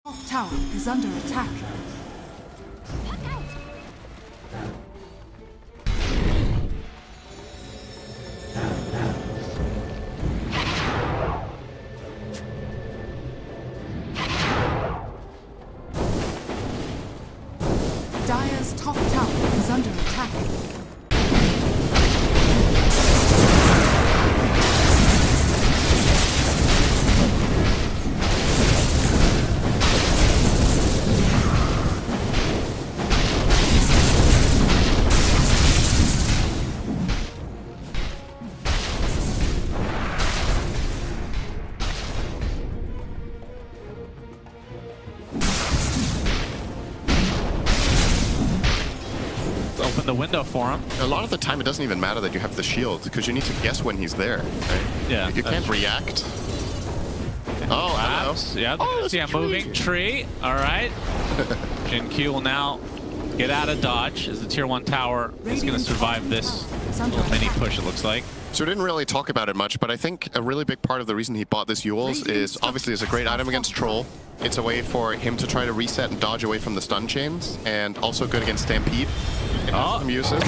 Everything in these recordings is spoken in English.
Top tower is under attack. Dire's top tower is under attack. Open the window for him. A lot of the time, it doesn't even matter that you have the shield, because you need to guess when he's there, right? Yeah. You can't react. Oh, Perhaps. Yeah, oh, see a moving tree. All right. Jin Q will now get out of dodge as the tier 1 tower is going to survive this little mini push, it looks like. So we didn't really talk about it much, but I think a really big part of the reason he bought this Yules is obviously it's a great item against Troll. It's a way for him to try to reset and dodge away from the stun chains, and also good against Stampede. It has some uses.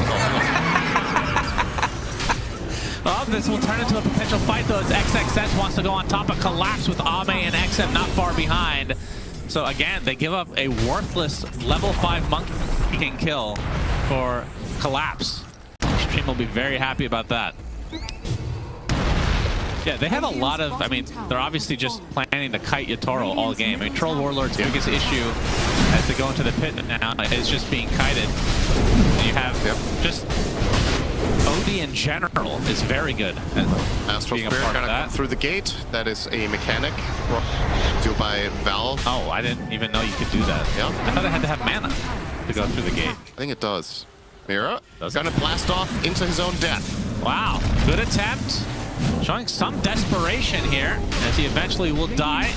Oh, this will turn into a potential fight though, as XXS wants to go on top of Collapse with Ame and XM not far behind. So again, they give up a worthless level 5 Monkey King kill for Collapse. Extreme will be very happy about that. Yeah, they have a lot of, I mean, they're obviously just planning to kite Yatoro all game. I mean, Troll Warlord's biggest issue as they go into the pit now is just being kited. And you have just OD in general is very good at Astral being a Spirit part of gonna that. come through the gate. That is a mechanic do by Valve. Oh, I didn't even know you could do that. Yeah. I thought I had to have mana to go through the gate. I think it does. Mira, Does gonna blast off into his own death. Wow, good attempt. Showing some desperation here as he eventually will die.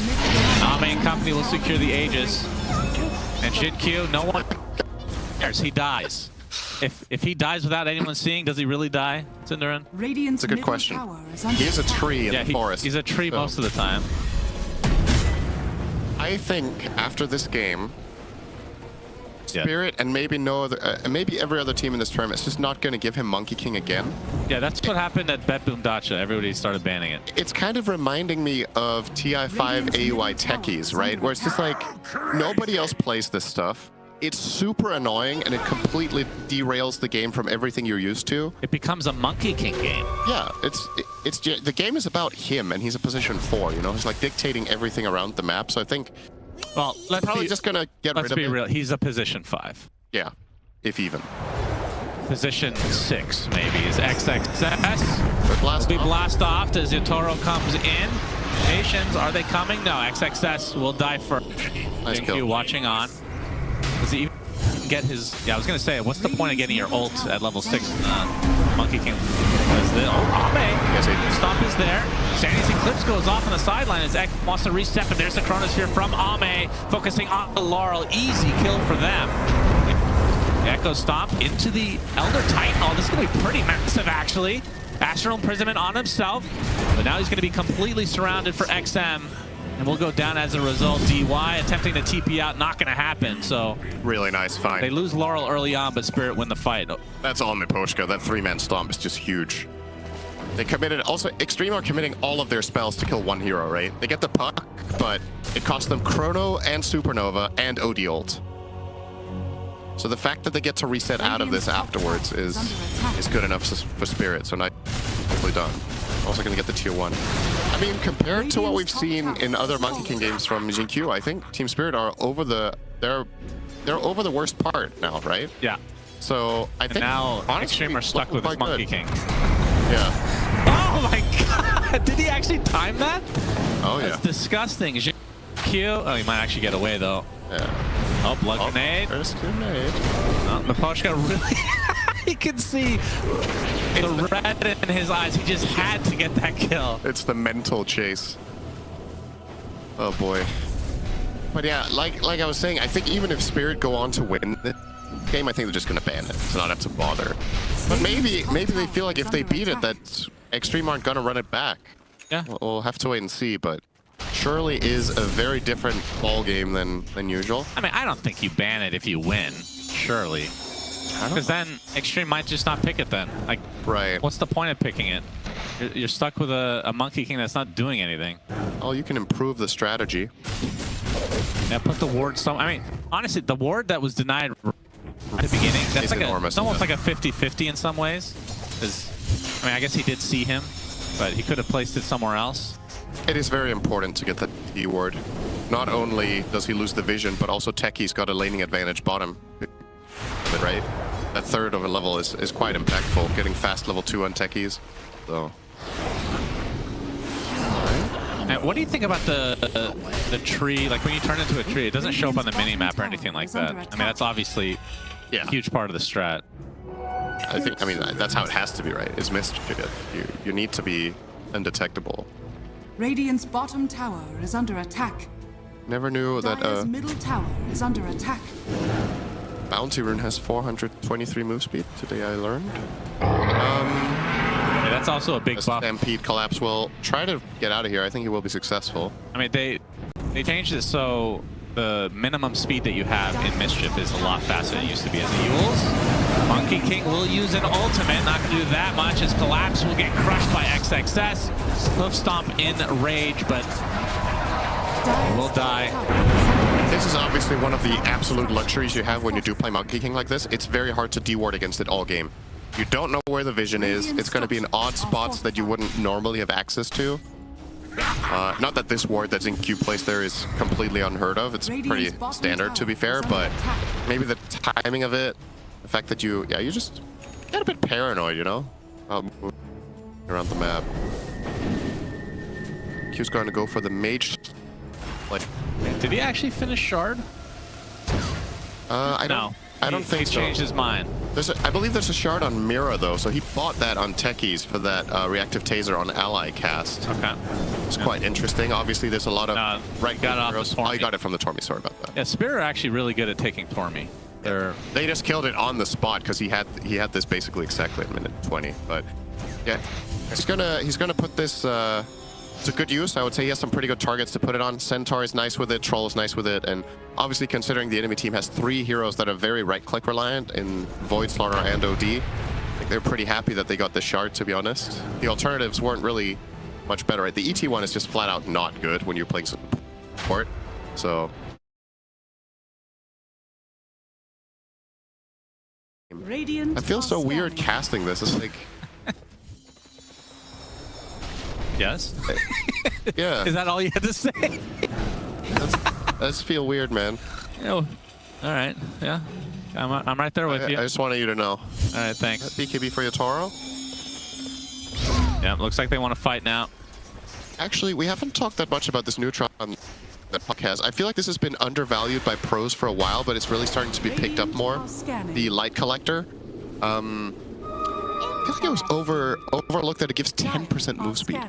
Ame and company will secure the Aegis. And Jin Q, no one cares. He dies. If he dies without anyone seeing, does he really die, Cinderin? It's a good question. He is a tree in the forest. He's a tree most of the time. I think after this game, Spirit and maybe no other, maybe every other team in this tournament is just not going to give him Monkey King again. Yeah, that's what happened at Bet Boom Dacha. Everybody started banning it. It's kind of reminding me of TI5 AUI techies, right? Where it's just like nobody else plays this stuff. It's super annoying and it completely derails the game from everything you're used to. It becomes a Monkey King game. Yeah, the game is about him and he's a position 4. You know, he's like dictating everything around the map. So I think. Well, let's probably just gonna get rid of it. Let's be real. He's a position 5. Yeah, if even. Position 6 maybe is XXS. Blast will be blast off as Yatoro comes in. Nations, are they coming? No, XXS will die first. Nice Thank kill. you watching on. Does he even get his? Yeah, I was gonna say, what's the point of getting your ult at level 6? Monkey King. Ame. Stomp is there. Sandy's Eclipse goes off on the sideline as X wants to reset, but there's the Chronosphere from Ame, focusing on the Laurel. Easy kill for them. Echo Stomp into the Elder Titan. Oh, this is going to be pretty massive, actually. Astral Imprisonment on himself, but now he's going to be completely surrounded for XM, and will go down as a result. DY attempting to TP out, not going to happen, so... Really nice fight. They lose Laurel early on, but Spirit win the fight. That's all Miposhka. That 3-man stomp is just huge. They committed, also, Extreme are committing all of their spells to kill one hero, right? They get the puck, but it costs them Chrono and Supernova and OD ult. So the fact that they get to reset out of this afterwards is good enough for Spirit, so nicely done. Also gonna get the tier 1. I mean, compared to what we've seen in other Monkey King games from Jin Q, I think Team Spirit are over the, they're over the worst part now, right? Yeah. So I think now honestly, Extreme are stuck with this Monkey King. Yeah. Oh my god! Did he actually time that? Oh yeah. That's disgusting. Q. Oh, he might actually get away though. Yeah. Oh, blood grenade. First grenade. Oh, Miposhka really... you can see the red in his eyes. He just had to get that kill. It's the mental chase. Oh boy. But yeah, like I was saying, I think even if Spirit go on to win the game, I think they're just gonna ban it to not have to bother. But maybe they feel like if they beat it, that Extreme aren't gonna run it back. Yeah. We'll have to wait and see, but surely is a very different ball game than usual. I mean, I don't think you ban it if you win, surely. Because then Extreme might just not pick it then. Like, Right. what's the point of picking it? You're stuck with a Monkey King that's not doing anything. Oh, you can improve the strategy. Yeah, put the ward some. I mean, honestly, the ward that was denied at the beginning, that's It's like enormous, it's almost yeah. like a 50-50 in some ways. 'Cause, I mean, I guess he did see him, but he could have placed it somewhere else. It is very important to get the D ward. Not only does he lose the vision, but also Techie's got a laning advantage bottom. But right? That third of a level is quite impactful, getting fast level 2 on Techies. So. And what do you think about the tree? Like when you turn into a tree, it doesn't show up on the mini map or anything like that. I mean, that's obviously Yeah. a huge part of the strat. I mean, that's how it has to be, right? It's mischief. You need to be undetectable. Radiant's bottom tower is under attack. Never knew Dire's that middle tower is under attack. Bounty Rune has 423 move speed. Today I learned. Yeah, that's also a big buff. Stampede Collapse will try to get out of here. I think he will be successful. I mean, they changed it so the minimum speed that you have in Mischief is a lot faster than it used to be as a Yules. Monkey King will use an ultimate, not going to do that much as Collapse will get crushed by XXS. Hoof Stomp in rage, but Dire's will die. top tower is under This is obviously one of the absolute luxuries you have when you do play Monkey King like this. It's very hard to de-ward against it all game. You don't know where the vision is. It's going to be in odd spots that you wouldn't normally have access to. Not that this ward that's in Q place there is completely unheard of. It's pretty standard, to be fair, but maybe the timing of it, the fact that you just get a bit paranoid, you know, moving around the map. Q's going to go for the mage. Like, Did he actually finish Shard? I don't think he so. changed his mind. I believe there's a shard on Mira though, so he bought that on Techies for that reactive taser on ally cast. Okay. It's quite interesting. Obviously, there's a lot of got off the Tormy. Oh, you got it from the Tormy. Sorry about that. Yeah, Spirit are actually really good at taking Tormy. They just killed it on the spot because he had this basically exactly at minute 20. But yeah, he's gonna put this to good use. I would say he has some pretty good targets to put it on. Centaur is nice with it. Troll is nice with it, and obviously considering the enemy team has 3 heroes that are very right-click reliant in Void, Slaughter, and OD, I think they're pretty happy that they got the shard. To be honest, the alternatives weren't really much better. Right? The ET one is just flat out not good when you're playing support. So. Radiant I feel so are weird scanning. casting this. It's like, Yes? yeah, Is that all you had to say? that's feel weird, man. Oh, all right. Yeah. I'm right there with you. I just wanted you to know. All right, thanks. BKB for Yatoro. Yeah, looks like they want to fight now. Actually, we haven't talked that much about this Neutron on the podcast. I feel like this has been undervalued by pros for a while, but it's really starting to be picked up more. The Light Collector. I think it was overlooked that it gives 10% move speed.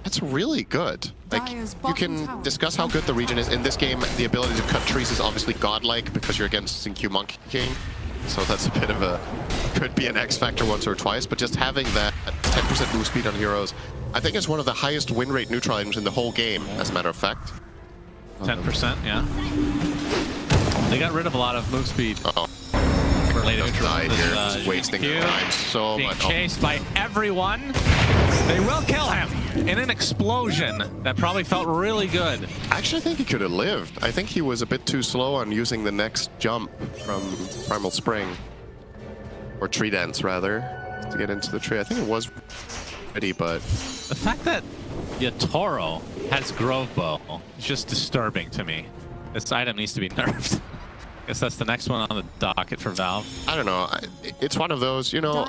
That's really good. Like, you can discuss how good the region is. In this game, the ability to cut trees is obviously godlike because you're against Q Monkey King. So that's a bit of a, could be an X factor once or twice, but just having that 10% move speed on heroes, I think it's one of the highest win rate neutral items in the whole game, as a matter of fact. 10%, yeah. They got rid of a lot of move speed. Uh-oh. Related Just died here, just wasting Q time so being much. chased by everyone. They will kill him in an explosion that probably felt really good. I actually think he could have lived. I think he was a bit too slow on using the next jump from Primal Spring. Or Tree Dance, rather, to get into the tree. I think it was ready, but... The fact that Yatoro has Grove Bow is just disturbing to me. This item needs to be nerfed. I guess that's the next one on the docket for Valve. I don't know. It's one of those, you know,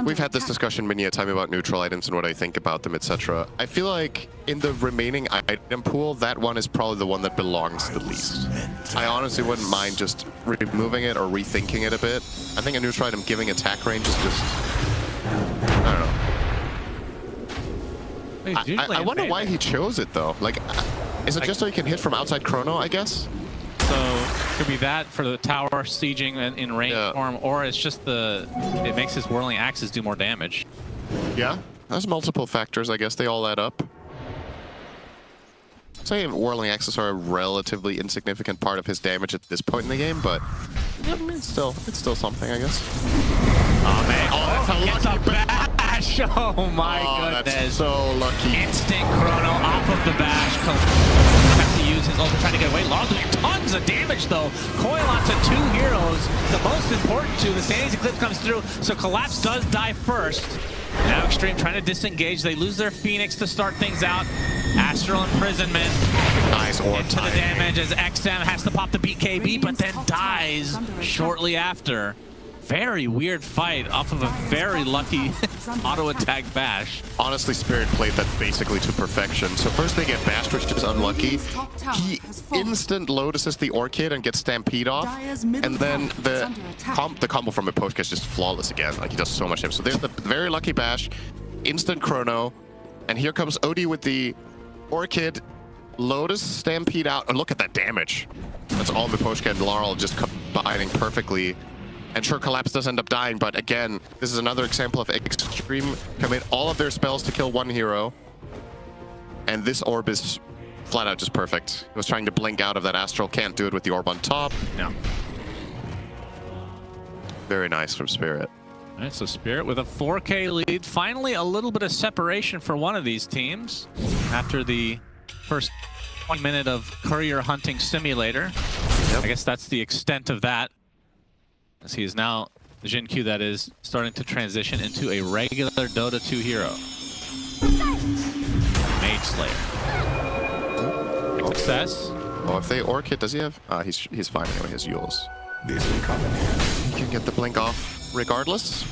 we've had this attack. discussion many a time about neutral items and what I think about them, etc. I feel like in the remaining item pool, that one is probably the one that belongs the least. I honestly wouldn't mind just removing it or rethinking it a bit. I think a neutral item giving attack range is just... I don't know. I wonder why he chose it, though. Like, is it just so he can hit from outside Chrono, I guess? So it could be that for the tower sieging in range form, or it's just it makes his whirling axes do more damage. Yeah, there's multiple factors. I guess they all add up. say Whirling Axes are a relatively insignificant part of his damage at this point in the game, but I mean, it's still something, I guess. Oh man! Oh, that's a lucky bash! Oh my goodness! That's so lucky. Instant chrono off of the bash. Has to use his ult to try to get away. Laurel doing tons of damage though. Coil onto 2 heroes. The most important two. The Standing Eclipse comes through, so Collapse does die first. Now Extreme trying to disengage. They lose their Phoenix to start things out. Astral Imprisonment. Nice orb into the damage as XM has to pop the BKB, but then dies shortly after. Very weird fight off of a very lucky auto attack bash. Honestly, Spirit played that basically to perfection. So first they get bashed, which is unlucky. He instant lotuses the Orchid and gets Stampede off. And then the combo from a post is just flawless again. Like, he does so much damage. So there's the very lucky bash, instant chrono. And here comes Odie with the Orchid, Lotus, Stampede out. And look at that damage. That's all the Poshka and Laurel just combining perfectly. And sure, Collapse does end up dying, but again, this is another example of Extreme commit all of their spells to kill one hero. And this orb is flat out just perfect. He was trying to blink out of that Astral, can't do it with the orb on top. No. Very nice from Spirit. All right, so Spirit with a 4K lead. Finally, a little bit of separation for one of these teams after the first 1 minute of Courier Hunting Simulator. Yep. I guess that's the extent of that. As he is now, Jin Q that is, starting to transition into a regular Dota 2 hero. Mage Slayer. Success. Oh, if they Orchid, does he have? He's fine anyway, his Yules. He can get the blink off regardless.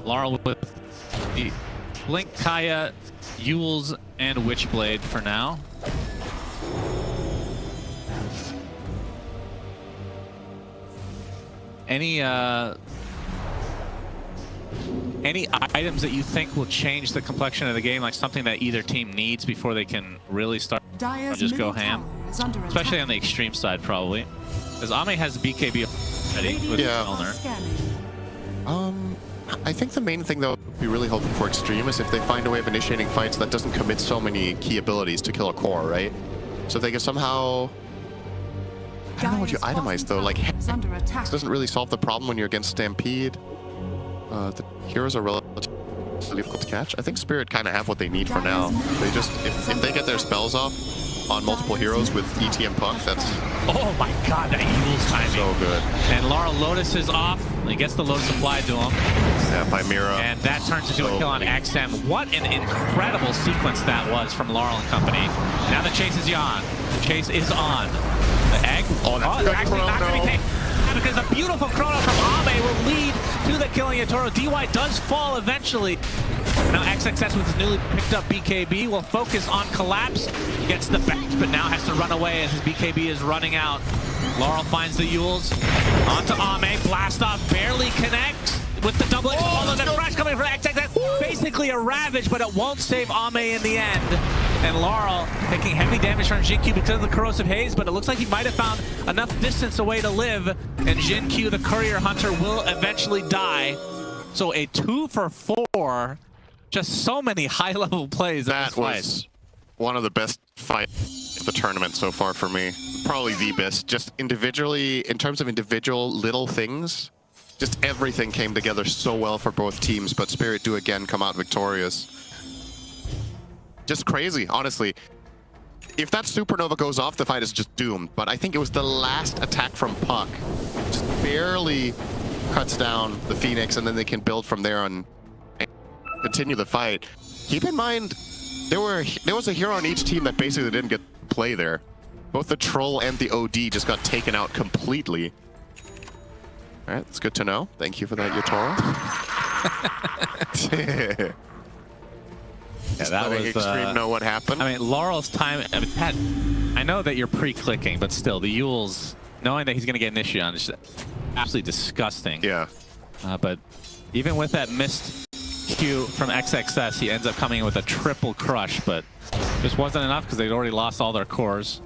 Laurel with the Blink, Kaya, Yules, and Witchblade for now. Any items that you think will change the complexion of the game, like something that either team needs before they can really start or just go ham? Especially on the Extreme side, probably. Because Ame has BKB already with Milner. I think the main thing that would be really helpful for Extreme is if they find a way of initiating fights that doesn't commit so many key abilities to kill a core, right? So if they can somehow... I don't know what you itemize though, like Hex doesn't really solve the problem when you're against Stampede. The heroes are relatively difficult to catch. I think Spirit kind of have what they need for now. They just, if they get their spells off on multiple heroes with ET and Puck, that's... Oh my god, that Yule's timing. So good. And Laurel Lotus is off. He gets the Lotus applied to him. Yeah, by Mira. And that turns into a kill on XM. What an incredible sequence that was from Laurel and company. Now the chase is on. The chase is on. The egg. Oh, that's good actually not going to be taken because a beautiful chrono from Ame will lead to the killing of Toro. DY does fall eventually. Now XXS with his newly picked up BKB will focus on Collapse. Gets the back, but now has to run away as his BKB is running out. Laurel finds the Yules. Onto Ame. Blast off barely connects with the double edge ball and the crash coming from XXS. Basically a ravage, but it won't save Ame in the end. And Laurel taking heavy damage from Jin Q because of the corrosive haze, but it looks like he might have found enough distance away to live. And Jin Q, the Courier Hunter, will eventually die. So a 2 for 4. Just so many high-level plays. That was one of the best fights of the tournament so far for me. Probably the best. Just individually, in terms of individual little things, just everything came together so well for both teams. But Spirit do again come out victorious. Just crazy, honestly. If that Supernova goes off, the fight is just doomed. But I think it was the last attack from Puck. Just barely cuts down the Phoenix, and then they can build from there and continue the fight. Keep in mind, there was a hero on each team that basically didn't get to play there. Both the Troll and the OD just got taken out completely. All right, that's good to know. Thank you for that, Yotaro. Yeah, that was Extreme know what happened. I mean, Laurel's time. I mean, Pat, I know that you're pre-clicking, but still, the Yules, knowing that he's going to get Initiate on, is just absolutely disgusting. Yeah. But even with that missed Q from XXS, he ends up coming in with a triple crush, but just wasn't enough because they'd already lost all their cores.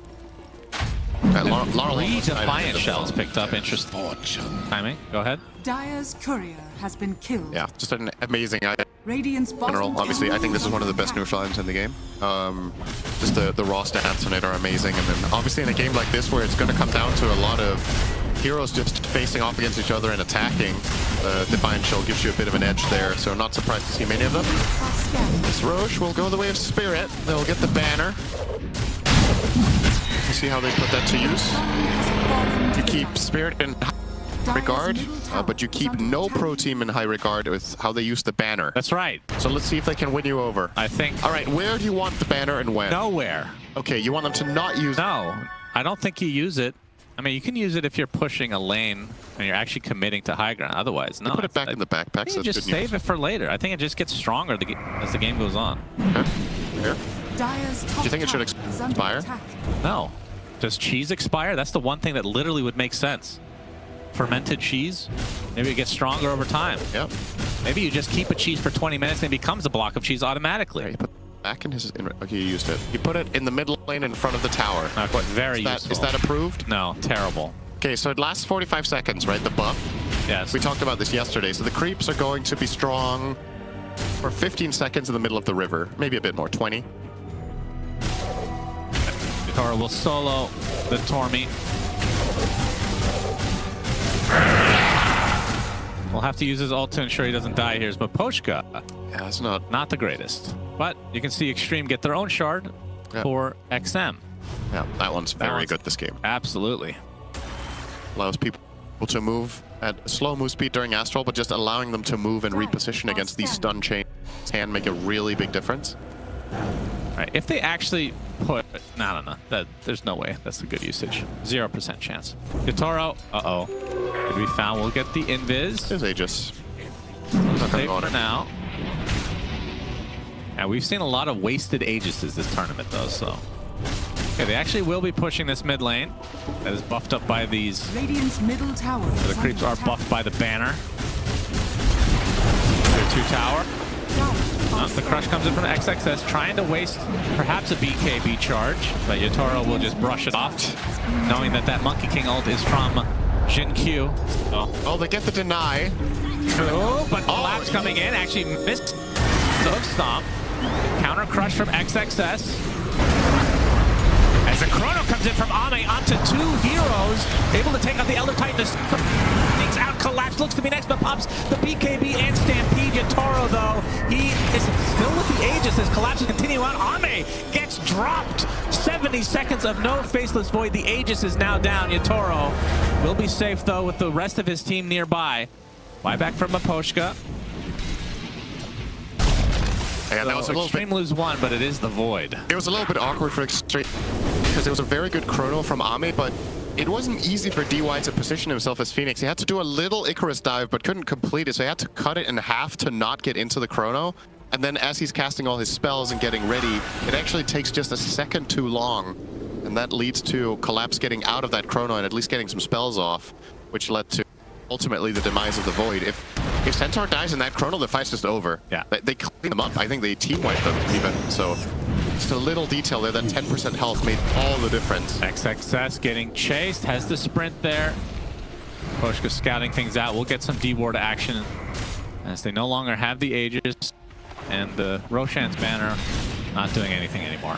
Laurel 3 Defiant Shells picked up. Interesting timing. Go ahead. Dire's courier has been killed. Yeah, just an amazing item. Radiant's bottom General, obviously, tower I think this is one of the best neutral items in the game. Just the raw stats on it are amazing, and then obviously in a game like this where it's going to come down to a lot of heroes just facing off against each other and attacking, Defiant Shell gives you a bit of an edge there, so not surprised to see many of them. This Roche will go the way of Spirit. They'll get the banner. We'll see how they put that to use. You keep Spirit in high regard, but you keep no pro team in high regard with how they use the banner. That's right. So let's see if they can win you over. I think. All right, where do you want the banner and when? Nowhere. Okay, you want them to not use it. No, I don't think you use it. I mean, you can use it if you're pushing a lane and you're actually committing to high ground. Otherwise, no. Put it back in the backpack. You So just save it for later. I think it just gets stronger as the game goes on. Okay. Here. Dire's top Do you think it should tower is under expire? attack. No. Does cheese expire? That's the one thing that literally would make sense. Fermented cheese, maybe it gets stronger over time. Yep. Maybe you just keep a cheese for 20 minutes and it becomes a block of cheese automatically. You put it back in his. Okay, you used it. You put it in the middle lane in front of the tower. Okay, very useful. Is that approved? No, terrible. Okay, so it lasts 45 seconds, right? The buff. Yes. We talked about this yesterday. So the creeps are going to be strong for 15 seconds in the middle of the river. Maybe a bit more, 20. Toro will solo the Tormy. We'll have to use his ult to ensure he doesn't die here, but Poshka, Yeah, it's not. the greatest. But you can see Extreme get their own shard for XM. Yeah, that one's very good this game. Absolutely. Allows people to move at slow move speed during Astral, but just allowing them to move and reposition against these stun chains can make a really big difference. All right, if they actually put... No. There's no way that's a good usage. 0% chance. Yatoro, uh-oh. Could be found. We'll get the invis. There's Aegis. Safe for now. And we've seen a lot of wasted Aegises this tournament, though, so... Okay, they actually will be pushing this mid lane. That is buffed up by these... Radiant's middle tower. The creeps are buffed by the banner. Their 2 tower. The crush comes in from XXS, trying to waste perhaps a BKB charge, but Yatoro will just brush it off, knowing that that Monkey King ult is from Jin Q. Oh, they get the deny. True, but Collapse coming in, actually missed the stomp. Counter crush from XXS. As the Chrono comes in from Ame onto 2 heroes, able to take out the Elder Titan. Takes out Collapse, looks to be next, but pops the BKB and Stampede. Yatoro, though, he is still with the Aegis as Collapse is continuing on. Ame gets dropped. 70 seconds of no Faceless Void. The Aegis is now down. Yatoro will be safe, though, with the rest of his team nearby. Buyback from Maposhka. Yeah, that was a little Extreme bit. lose 1, but it is the Void. It was a little bit awkward for Extreme because it was a very good chrono from Ame, but it wasn't easy for DY to position himself as Phoenix. He had to do a little Icarus dive, but couldn't complete it, so he had to cut it in half to not get into the chrono. And then as he's casting all his spells and getting ready, it actually takes just a second too long. And that leads to Collapse getting out of that chrono and at least getting some spells off, which led to ultimately the demise of the Void. If Centaur dies in that chrono, the fight's just over. Yeah. They clean them up. I think they team wiped them even. So just a little detail there, that 10% health made all the difference. XXS getting chased, has the sprint there. Poshka scouting things out. We'll get some D-Ward action as they no longer have the Aegis and the Roshan's banner not doing anything anymore.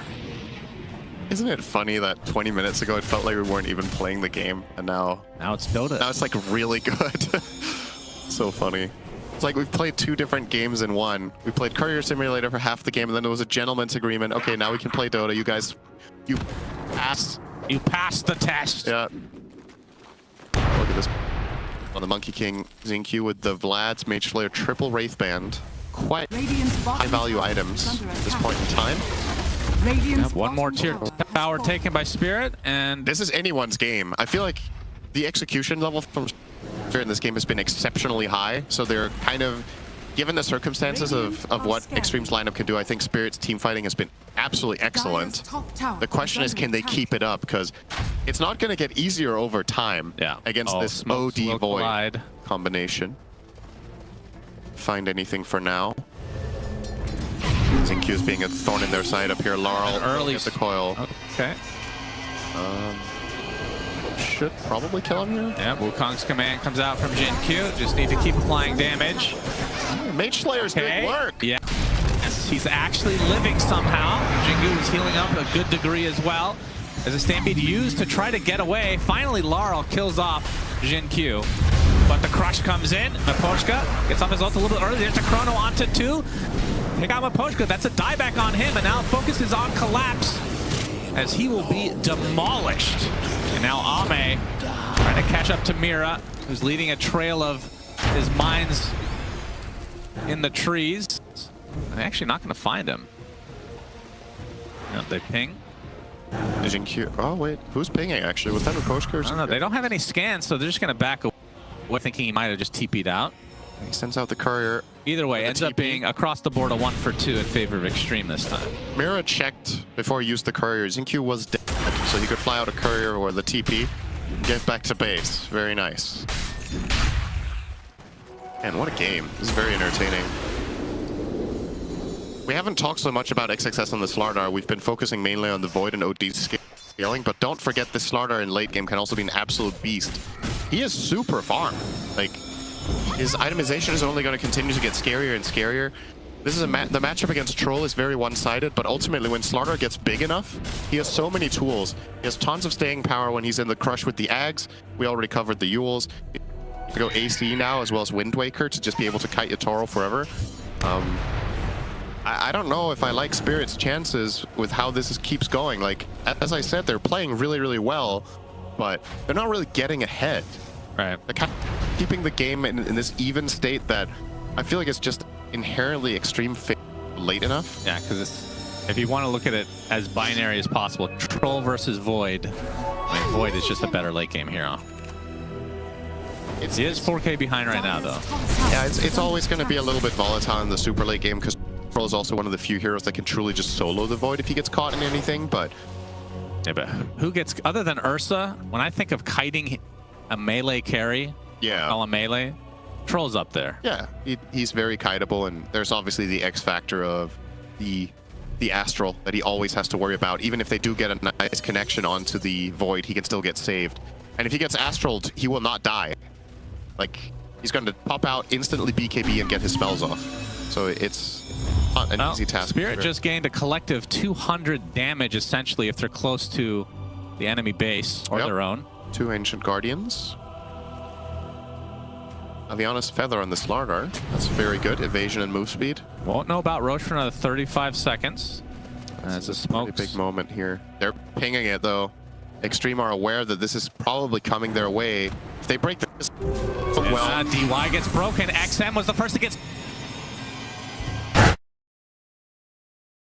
Isn't it funny that 20 minutes ago it felt like we weren't even playing the game, and now it's Dota. Now it's like really good. So funny. It's like we've played 2 different games in one. We played Courier Simulator for half the game, and then there was a gentleman's agreement. Okay, now we can play Dota. You guys, you passed. You passed the test. Yeah. Look at this. On the Monkey King, Xingqiu with the Vlad's Mage Slayer triple Wraithband. Quite high value items at this point in time. One more tier tower taken by Spirit, and this is anyone's game. I feel like the execution level from Spirit in this game has been exceptionally high, so they're kind of, given the circumstances of what Extreme's lineup can do, I think Spirit's team fighting has been absolutely excellent. The question is, can they keep it up? Because it's not going to get easier over time against this OD Void combination. Find anything for now. Xingqiu's being a thorn in their side up here. Laurel early at the coil. Okay. Should probably kill him here. Yeah, Wukong's command comes out from Jin Q. Just need to keep applying damage. Mage Slayer's doing work. Yeah. Yes, he's actually living somehow. Jingu is healing up a good degree as well. As a Stampede used to try to get away. Finally, Laurel kills off Jin Q. But the crush comes in. Miposhka gets off his ult a little bit early. There's a chrono onto 2. Take out Miposhka. That's a dieback on him. And now focus is on Collapse, as he will be demolished. And now Ame trying to catch up to Mira, who's leading a trail of his mines in the trees. And they're actually not going to find him. No, they ping. Vision Q. Oh, wait. Who's pinging, actually? Was that Miposhka or I don't something? know. They don't have any scans, so they're just going to back away, thinking he might have just TP'd out. He sends out the courier. Either way, ends up being across the board a 1 for 2 in favor of Extreme this time. Mira checked before he used the courier. Zinq was dead, so he could fly out a courier or the TP, get back to base. Very nice. Man, what a game. This is very entertaining. We haven't talked so much about XXS on the Slardar. We've been focusing mainly on the Void and OD scaling, but don't forget the Slardar in late game can also be an absolute beast. He is super farm. Like, his itemization is only going to continue to get scarier and scarier. This is the matchup against Troll is very one-sided, but ultimately when Slardar gets big enough, he has so many tools. He has tons of staying power when he's in the crush with the Ags. We already covered the Yules. You can go AC now as well as Wind Waker to just be able to kite Yatoro forever. I don't know if I like Spirit's chances with how this keeps going. Like, as I said, they're playing really, really well, but they're not really getting ahead. Right. They're kind of keeping the game in this even state that I feel like it's just inherently extreme late enough. Yeah, because if you want to look at it as binary as possible, Troll versus Void, I mean, Void is just a better late game hero. He is 4K behind right now, though. Yeah, it's always going to be a little bit volatile in the super late game because Troll is also one of the few heroes that can truly just solo the Void if he gets caught in anything, but... Yeah, but who gets... Other than Ursa, when I think of kiting a melee carry, all a melee, Troll's up there. Yeah, he's very kiteable, and there's obviously the X factor of the Astral that he always has to worry about. Even if they do get a nice connection onto the Void, he can still get saved. And if he gets Astraled, he will not die. Like, he's going to pop out, instantly BKB, and get his spells off. So it's not an easy task. Spirit just gained a collective 200 damage, essentially, if they're close to the enemy base or their own. 2 Ancient Guardians. Aviana's Feather on the Slardar. That's very good. Evasion and move speed. Won't know about Roche for another 35 seconds. As the smoke. Big moment here. They're pinging it, though. Extreme are aware that this is probably coming their way. If they break this... DY gets broken. XM was the first to get